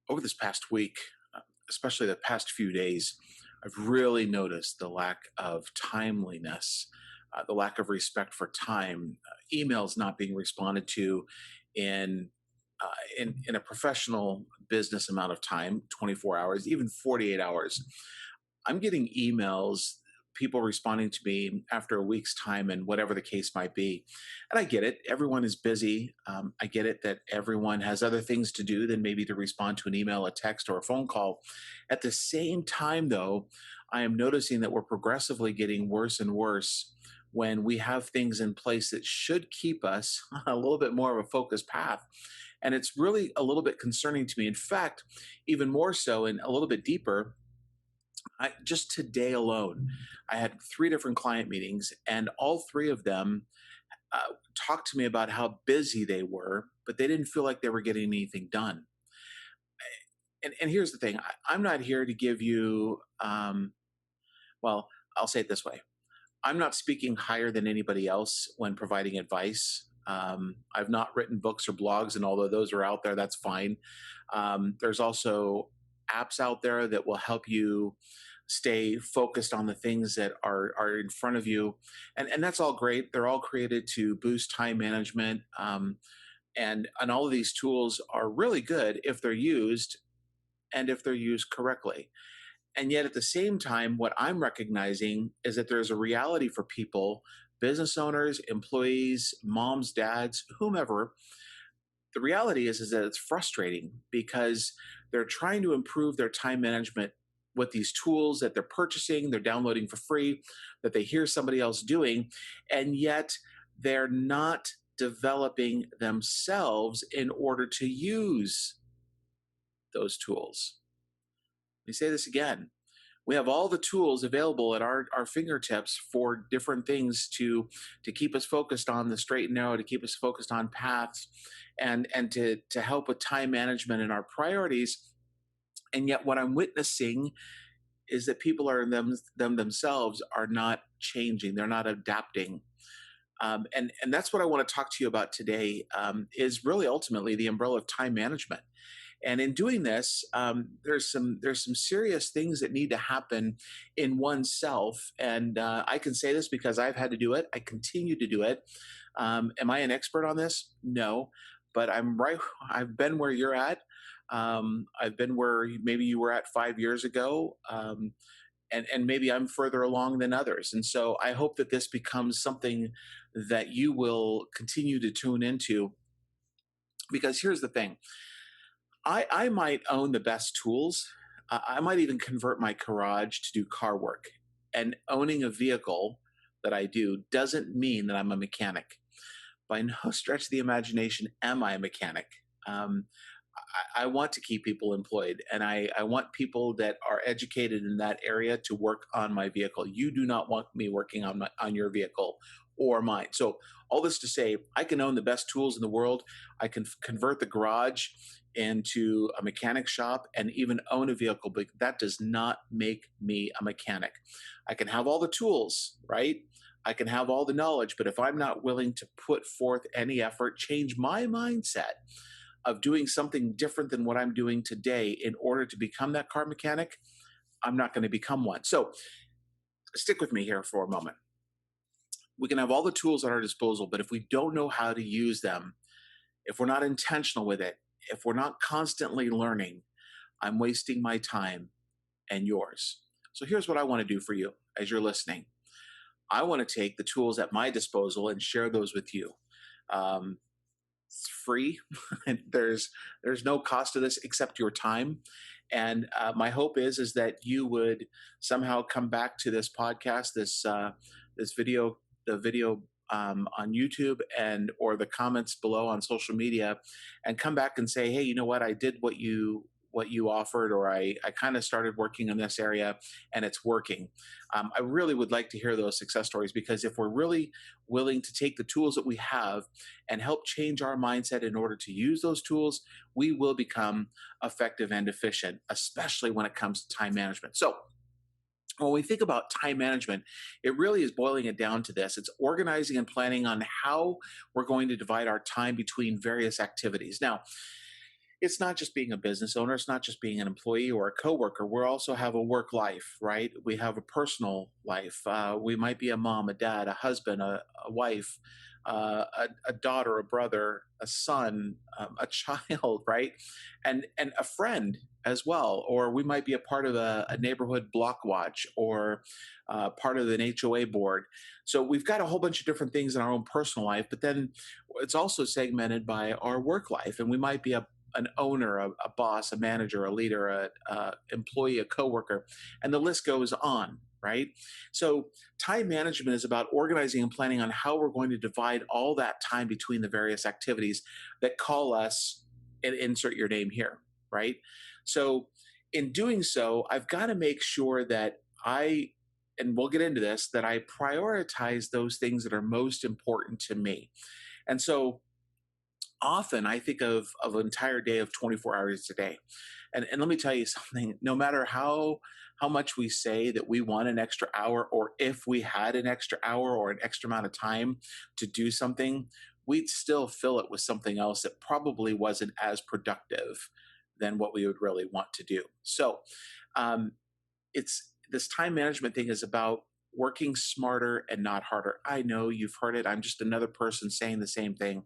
Over this past week, especially the past few days, I've really noticed the lack of timeliness, the lack of respect for time, emails not being responded to in in a professional business amount of time, 24 hours, even 48 hours. I'm getting emails, people responding to me after a week's time, and whatever the case might be. And I get it. Everyone is busy. I get it that everyone has other things to do than maybe to respond to an email, a text, or a phone call. At the same time, though, I am noticing that we're progressively getting worse and worse when we have things in place that should keep us on a little bit more of a focused path. And it's really a little bit concerning to me. In fact, even more so and a little bit deeper, just today alone, I had three different client meetings, and all three of them talked to me about how busy they were, but they didn't feel like they were getting anything done. And here's the thing: I'm not here to give you, well, I'll say it this way: I'm not speaking higher than anybody else when providing advice. I've not written books or blogs, and although those are out there, that's fine. There's also apps out there that will help you stay focused on the things that are in front of you, and that's all great. They're all created to boost time management, and all of these tools are really good if they're used and if they're used correctly. And yet, at the same time, what I'm recognizing is that there's a reality for people, business owners, employees, moms, dads, whomever. The reality is that it's frustrating because they're trying to improve their time management with these tools that they're purchasing, they're downloading for free, that they hear somebody else doing, and yet they're not developing themselves in order to use those tools. Let me say this again. We have all the tools available at our fingertips for different things to keep us focused on the straight and narrow, to keep us focused on paths, and to help with time management and our priorities. And yet, what I'm witnessing is that people are themselves are not changing; they're not adapting. And that's what I want to talk to you about today. Is really ultimately the umbrella of time management. And in doing this, there's some serious things that need to happen in oneself. And I can say this because I've had to do it. I continue to do it. Am I an expert on this? No, but I'm right. I've been where you're at. I've been where maybe you were at 5 years ago. And maybe I'm further along than others. And so I hope that this becomes something that you will continue to tune into. Because here's the thing: I might own the best tools. I might even convert my garage to do car work. And owning a vehicle that I do doesn't mean that I'm a mechanic. By no stretch of the imagination am I a mechanic. Um, I want to keep people employed, and I want people that are educated in that area to work on my vehicle. You do not want me working on your vehicle or mine. So all this to say, I can own the best tools in the world. I can convert the garage into a mechanic shop and even own a vehicle, but that does not make me a mechanic. I can have all the tools, right? I can have all the knowledge, but if I'm not willing to put forth any effort, change my mindset of doing something different than what I'm doing today in order to become that car mechanic, I'm not going to become one. So stick with me here for a moment. We can have all the tools at our disposal, but if we don't know how to use them, if we're not intentional with it, if we're not constantly learning, I'm wasting my time and yours. So here's what I want to do for you as you're listening. I want to take the tools at my disposal and share those with you. It's free. There's no cost to this except your time. And my hope is that you would somehow come back to this podcast, this video, the video on YouTube and or the comments below on social media, and come back and say, hey, you know what? I did what you offered, or I kind of started working in this area and it's working. I really would like to hear those success stories, because if we're really willing to take the tools that we have and help change our mindset in order to use those tools, we will become effective and efficient, especially when it comes to time management. So when we think about time management, it really is boiling it down to this. It's organizing and planning on how we're going to divide our time between various activities. Now, it's not just being a business owner, it's not just being an employee or a coworker. We also have a work life, right? We have a personal life. We might be a mom, a dad, a husband, a wife, a daughter, a brother, a son, a child, right? And a friend as well. Or we might be a part of a neighborhood block watch, or part of an HOA board. So we've got a whole bunch of different things in our own personal life, but then it's also segmented by our work life. And we might be an owner, a boss, a manager, a leader, a employee, a coworker, and the list goes on, right? So time management is about organizing and planning on how we're going to divide all that time between the various activities that call us, and insert your name here, right? So in doing so, I've got to make sure that and we'll get into this, that I prioritize those things that are most important to me. And so often I think of an entire day of 24 hours a day. And let me tell you something, no matter how much we say that we want an extra hour, or if we had an extra hour or an extra amount of time to do something, we'd still fill it with something else that probably wasn't as productive than what we would really want to do. So um, it's this time management thing is about working smarter and not harder. I know you've heard it. I'm just another person saying the same thing.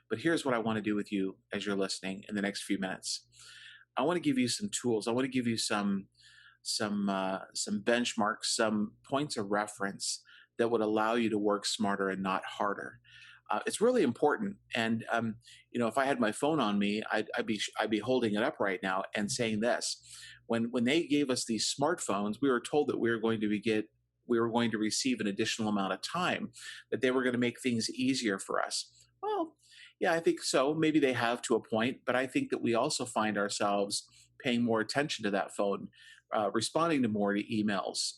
But here's what I want to do with you as you're listening in the next few minutes. I want to give you some tools. I want to give you some benchmarks, some points of reference that would allow you to work smarter and not harder. It's really important. And if I had my phone on me, I'd be holding it up right now and saying this. When they gave us these smartphones, we were told that we were going to receive an additional amount of time, that they were going to make things easier for us. Well, yeah, I think so. Maybe they have to a point, but I think that we also find ourselves paying more attention to that phone, responding to more emails,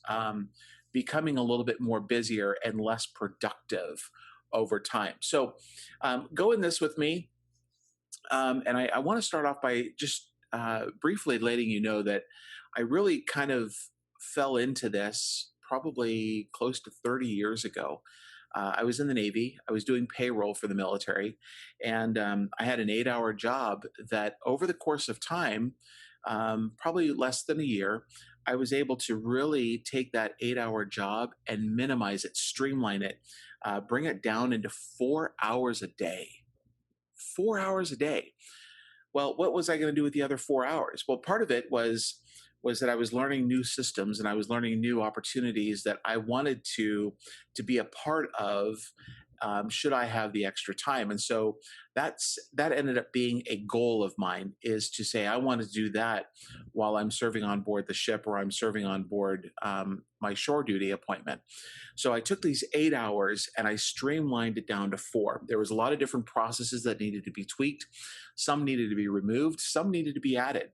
becoming a little bit more busier and less productive over time. So, go in this with me. And I want to start off by just briefly letting you know that I really kind of fell into this probably close to 30 years ago. I was in the Navy. I was doing payroll for the military, and I had an 8-hour job that, over the course of time, probably less than a year, I was able to really take that 8-hour job and minimize it, streamline it, bring it down into 4 hours a day. 4 hours a day. Well, what was I going to do with the other 4 hours? Well, part of it was that I was learning new systems, and I was learning new opportunities that I wanted to be a part of. Should I have the extra time? And so that ended up being a goal of mine, is to say I want to do that while I'm serving on board the ship, or I'm serving on board my shore duty appointment. So I took these 8 hours and I streamlined it down to four. There was a lot of different processes that needed to be tweaked. Some needed to be removed, some needed to be added.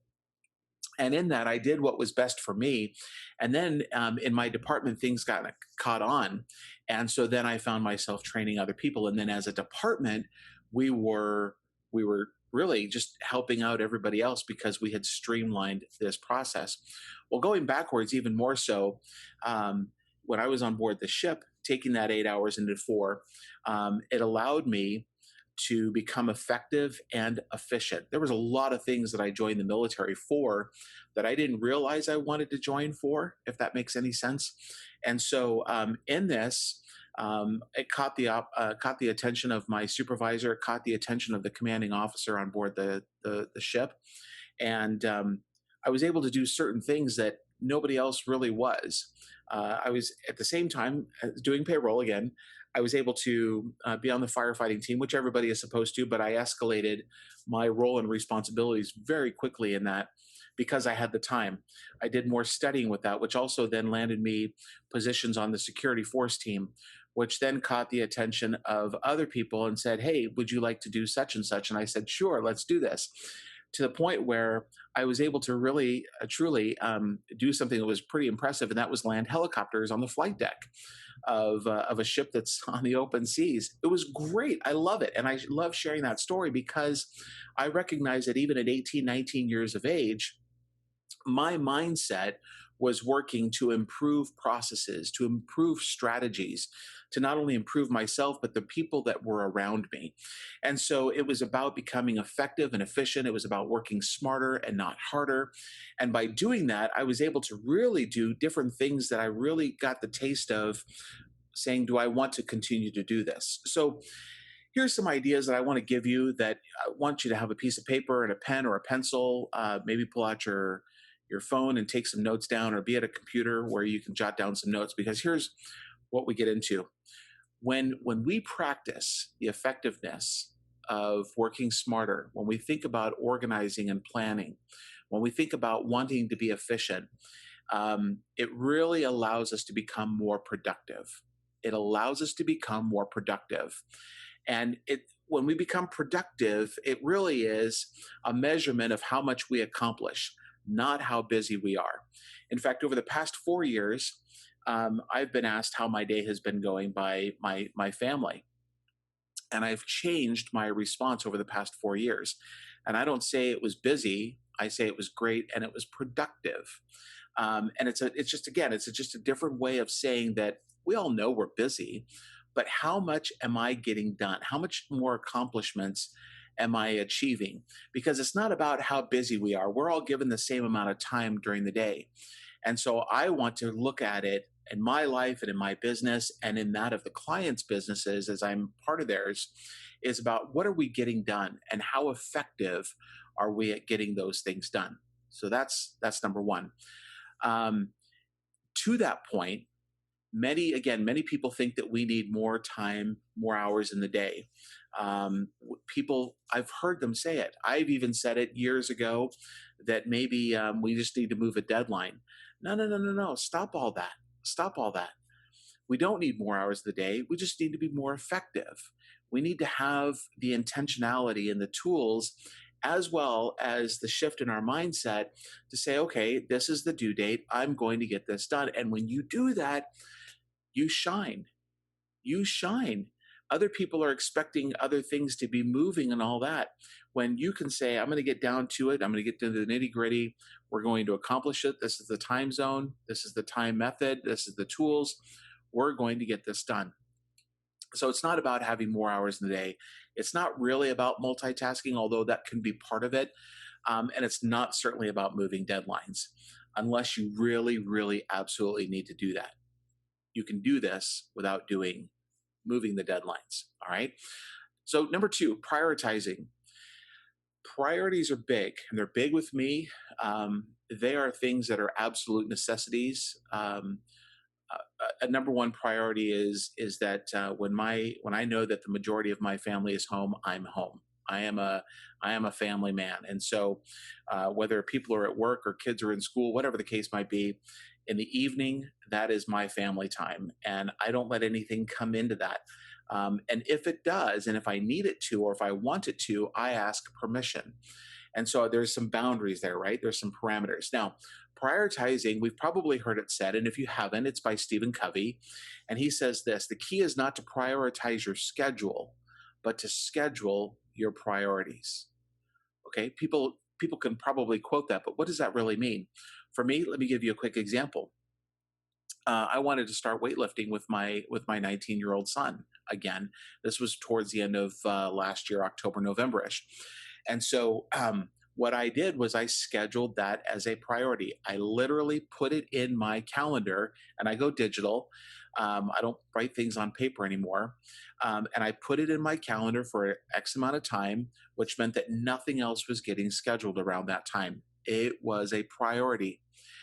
And in that, I did what was best for me. And then in my department, things got caught on. And so then I found myself training other people. And then as a department, we were we were really just helping out everybody else because we had streamlined this process. Well, going backwards, even more so, when I was on board the ship, taking that 8 hours into four, it allowed me to become effective and efficient. There was a lot of things that I joined the military for that I didn't realize I wanted to join for, if that makes any sense. And so in this, it caught the attention of my supervisor, caught the attention of the commanding officer on board the ship, and I was able to do certain things that nobody else really was. I was at the same time doing payroll again. I was able to be on the firefighting team, which everybody is supposed to, but I escalated my role and responsibilities very quickly in that because I had the time. I did more studying with that, which also then landed me positions on the security force team, which then caught the attention of other people and said, "Hey, would you like to do such and such?" And I said, "Sure, let's do this." To the point where I was able to really, truly do something that was pretty impressive, and that was land helicopters on the flight deck of a ship that's on the open seas. It was great. I love it. And I love sharing that story because I recognize that even at 18, 19 years of age, my mindset was working to improve processes, to improve strategies, to not only improve myself, but the people that were around me. And so it was about becoming effective and efficient. It was about working smarter and not harder. And by doing that, I was able to really do different things that I really got the taste of saying, do I want to continue to do this? So here's some ideas that I want to give you that I want you to have a piece of paper and a pen or a pencil. Maybe pull out your phone and take some notes down, or be at a computer where you can jot down some notes. Because here's what we get into: when we practice the effectiveness of working smarter, when we think about organizing and planning, when we think about wanting to be efficient, it really allows us to become more productive. It allows us to become more productive. And when we become productive, it really is a measurement of how much we accomplish, not how busy we are. In fact, over the past 4 years, I've been asked how my day has been going by my family, and I've changed my response over the past 4 years. And I don't say it was busy; I say it was great and it was productive. And it's just, again, it's just a different way of saying that we all know we're busy, but how much am I getting done? How much more accomplishments am I achieving? Because it's not about how busy we are. We're all given the same amount of time during the day. And so I want to look at it in my life and in my business and in that of the clients' businesses, as I'm part of theirs, is about what are we getting done and how effective are we at getting those things done. So that's number one. Um, to that point, many people think that we need more time, more hours in the day. People, I've heard them say it. I've even said it years ago that maybe we just need to move a deadline. No, no, no, no, no. Stop all that. Stop all that. We don't need more hours of the day. We just need to be more effective. We need to have the intentionality and the tools, as well as the shift in our mindset to say, okay, this is the due date. I'm going to get this done. And when you do that, you shine. You shine. Other people are expecting other things to be moving and all that. When you can say, I'm going to get down to it, I'm going to get to the nitty gritty, we're going to accomplish it. This is the time zone, this is the time method, this is the tools. We're going to get this done. So it's not about having more hours in the day. It's not really about multitasking, although that can be part of it. And it's not certainly about moving deadlines, unless you really, really, absolutely need to do that. You can do this without moving the deadlines. All right. So number two, prioritizing. Priorities are big, and they're big with me. They are things that are absolute necessities. A number one priority is that when I know that the majority of my family is home, I'm home. I am a family man, and so whether people are at work or kids are in school, whatever the case might be, in the evening that is my family time, and I don't let anything come into that. And if it does, and if I need it to, or if I want it to, I ask permission. And so there's some boundaries there, right? There's some parameters. Now, prioritizing, we've probably heard it said, and if you haven't, it's by Stephen Covey. And he says this: the key is not to prioritize your schedule, but to schedule your priorities. Okay, people can probably quote that, but what does that really mean? For me, let me give you a quick example. I wanted to start weightlifting with my 19-year-old son again. This was towards the end of last year, October, November-ish. And so what I did was I scheduled that as a priority. I literally put it in my calendar, and I go digital. I don't write things on paper anymore. And I put it in my calendar for X amount of time, which meant that nothing else was getting scheduled around that time. It was a priority.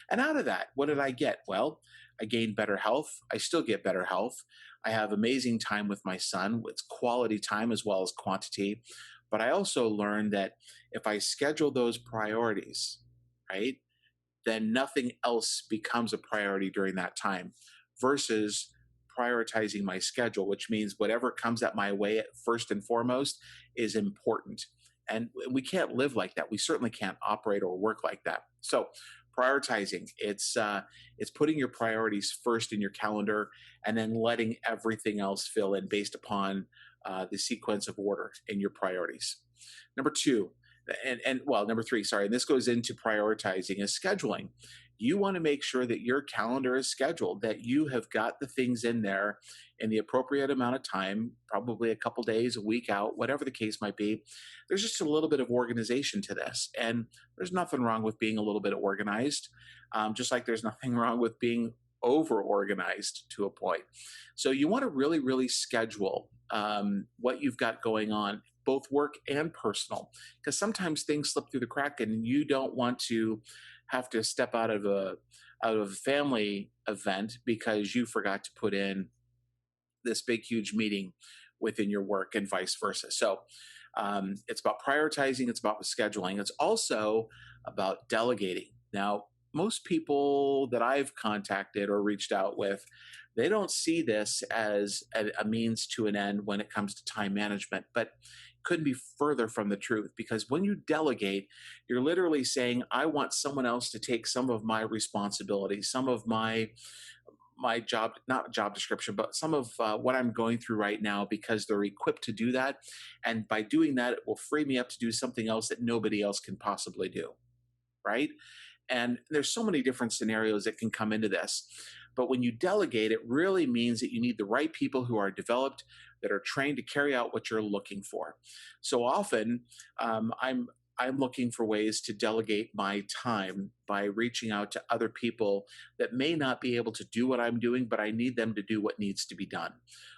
And out of that, what did I get? Well, I gained better health. I still get better health. I have amazing time with my son. It's quality time as well as quantity. But I also learned that if I schedule those priorities, right, then nothing else becomes a priority during that time versus prioritizing my schedule, which means whatever comes at my way first and foremost is important. And we can't live like that. We certainly can't operate or work like that. So prioritizing, it's putting your priorities first in your calendar and then letting everything else fill in based upon the sequence of order in your priorities. Number two, And well, number three, sorry, and this goes into prioritizing is scheduling. You want to make sure that your calendar is scheduled, that you have got the things in there in the appropriate amount of time, probably a couple days, a week out, whatever the case might be. There's just a little bit of organization to this, and there's nothing wrong with being a little bit organized, just like there's nothing wrong with being over organized to a point. So you want to really, really schedule what you've got going on, both work and personal, because sometimes things slip through the crack, and you don't want to have to step out of a family event because you forgot to put in this big huge meeting within your work and vice versa. So it's about prioritizing, it's about scheduling, it's also about delegating. Now, most people that I've contacted or reached out with, they don't see this as a means to an end when it comes to time management, but couldn't be further from the truth, because when you delegate, you're literally saying, I want someone else to take some of my responsibilities, some of my job, not job description, but some of what I'm going through right now, because they're equipped to do that. And by doing that, it will free me up to do something else that nobody else can possibly do. Right. And there's so many different scenarios that can come into this. But when you delegate, it really means that you need the right people who are developed, that are trained to carry out what you're looking for. So often, I'm looking for ways to delegate my time by reaching out to other people that may not be able to do what I'm doing, but I need them to do what needs to be done.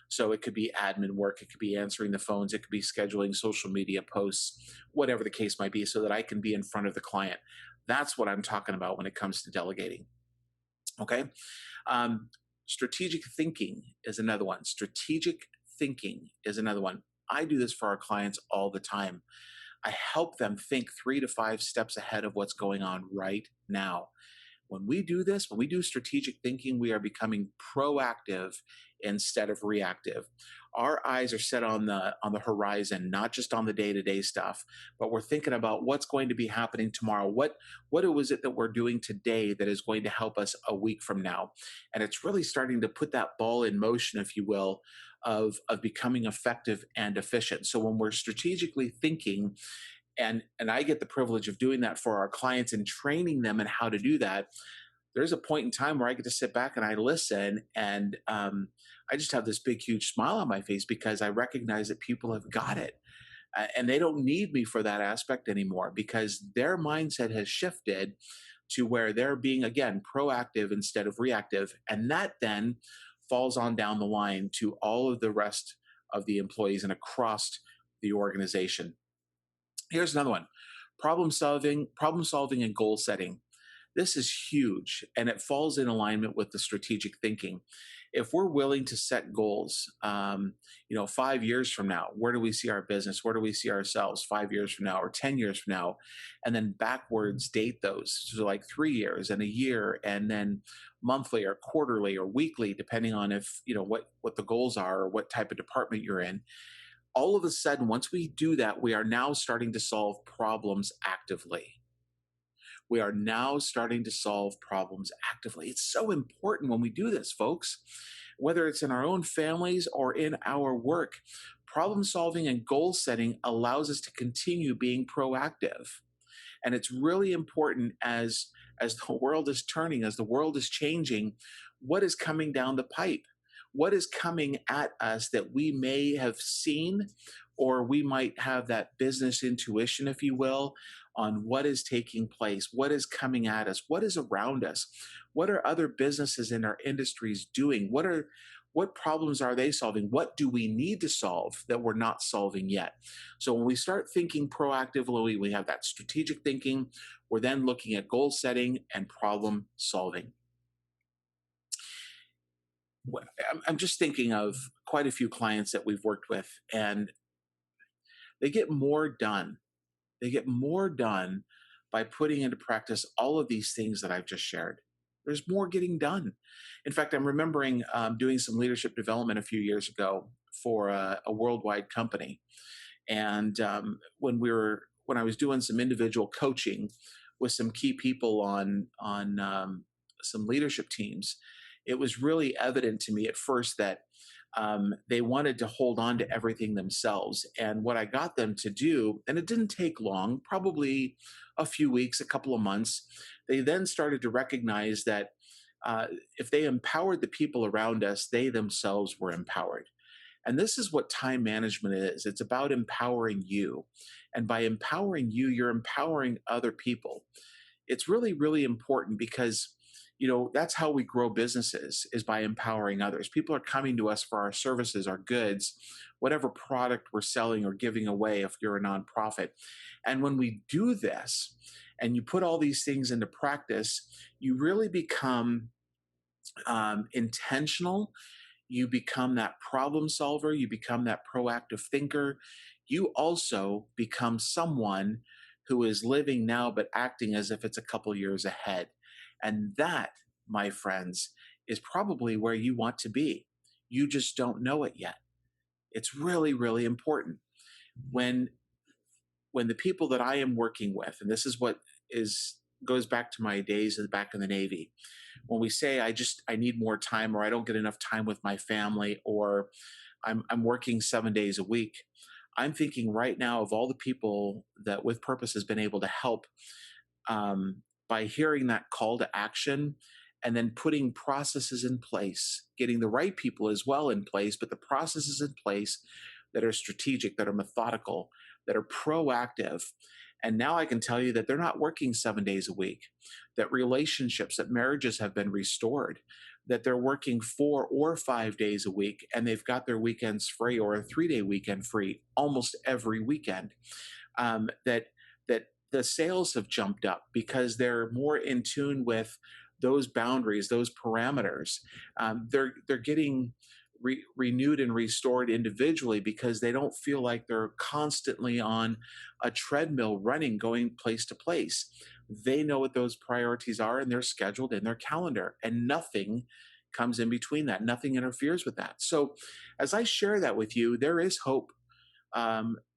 So it could be admin work, it could be answering the phones, it could be scheduling social media posts, whatever the case might be, so that I can be in front of the client. That's what I'm talking about when it comes to delegating. Okay. Um, Strategic thinking is another one. Strategic thinking is another one. I do this for our clients all the time. I help them think 3 to 5 steps ahead of what's going on right now. When we do this, when we do strategic thinking, we are becoming proactive instead of reactive. Our eyes are set on the horizon, not just on the day-to-day stuff, but we're thinking about what's going to be happening tomorrow. What was it that we're doing today that is going to help us a week from now? And it's really starting to put that ball in motion, if you will, of becoming effective and efficient. So when we're strategically thinking, and I get the privilege of doing that for our clients and training them in how to do that, there's a point in time where I get to sit back and I listen, and I just have this big huge smile on my face, because I recognize that people have got it, and they don't need me for that aspect anymore, because their mindset has shifted to where they're being, again, proactive instead of reactive, and that then falls on down the line to all of the rest of the employees and across the organization. Here's another one: problem solving and goal setting. This is huge, and it falls in alignment with the strategic thinking. If we're willing to set goals, 5 years from now, where do we see our business? Where do we see ourselves 5 years from now or 10 years from now? And then backwards date those. So, like 3 years and a year, and then monthly or quarterly or weekly, depending on if, what the goals are or what type of department you're in. All of a sudden, once we do that, we are now starting to solve problems actively. We are now starting to solve problems actively. It's so important when we do this, folks, whether it's in our own families or in our work. Problem solving and goal setting allows us to continue being proactive. And it's really important as the world is turning, as the world is changing, what is coming down the pipe? What is coming at us that we may have seen, or we might have that business intuition, if you will, on what is taking place, what is coming at us, what is around us, what are other businesses in our industries doing, what problems are they solving, what do we need to solve that we're not solving yet. So when we start thinking proactively, we have that strategic thinking, we're then looking at goal setting and problem solving. I'm just thinking of quite a few clients that we've worked with, and they get more done. They get more done by putting into practice all of these things that I've just shared. There's more getting done. In fact, I'm remembering doing some leadership development a few years ago for a worldwide company, and when I was doing some individual coaching with some key people on some leadership teams, it was really evident to me at first that They wanted to hold on to everything themselves. And what I got them to do, and it didn't take long, probably a few weeks, a couple of months, they then started to recognize that uh, if they empowered the people around us, they themselves were empowered. And this is what time management is, it's about empowering you. And by empowering you, you're empowering other people. It's really, really important because that's how we grow businesses, is by empowering others. People are coming to us for our services, our goods, whatever product we're selling or giving away if you're a nonprofit. And when we do this and you put all these things into practice, you really become intentional. You become that problem solver, you become that proactive thinker. You also become someone who is living now but acting as if it's a couple years ahead. And that, my friends, is probably where you want to be. You just don't know it yet. It's really, really important. When when the people that I am working with, and this is what is goes back to my days back in the Navy, when we say I need more time, or I don't get enough time with my family, or I'm working 7 days a week, I'm thinking right now of all the people that With Purpose has been able to help, by hearing that call to action and then putting processes in place, getting the right people as well in place, but the processes in place that are strategic, that are methodical, that are proactive. And now I can tell you that they're not working 7 days a week, that relationships, that marriages have been restored, that they're working 4 or 5 days a week and they've got their weekends free, or a 3 day weekend free almost every weekend. That the sales have jumped up because they're more in tune with those boundaries, those parameters. They're getting renewed and restored individually because they don't feel like they're constantly on a treadmill running, going place to place. They know what those priorities are and they're scheduled in their calendar, and nothing comes in between that. Nothing interferes with that. So, as I share that with you, there is hope.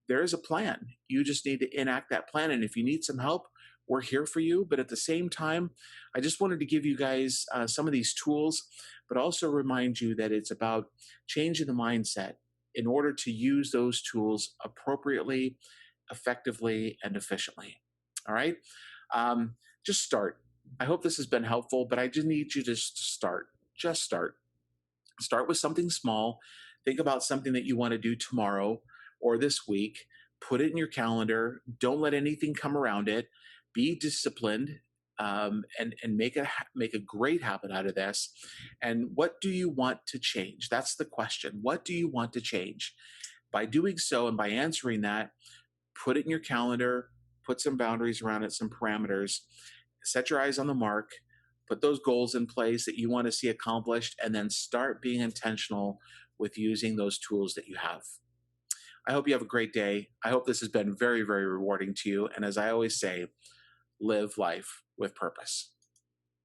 There is a plan. You just need to enact that plan. And if you need some help, we're here for you. But at the same time, I just wanted to give you guys some of these tools, but also remind you that it's about changing the mindset in order to use those tools appropriately, effectively, and efficiently. All right. Um, just start. I hope this has been helpful, but I just need you to start. Just start. Start with something small. Think about something that you want to do tomorrow or this week. Put it in your calendar. Don't let anything come around it. Be disciplined, and make a great habit out of this. And what do you want to change? That's the question. What do you want to change? By doing so and by answering that, put it in your calendar. Put some boundaries around it, some parameters. Set your eyes on the mark. Put those goals in place that you want to see accomplished, and then start being intentional with using those tools that you have. I hope you have a great day. I hope this has been very, very rewarding to you. And as I always say, live life with purpose.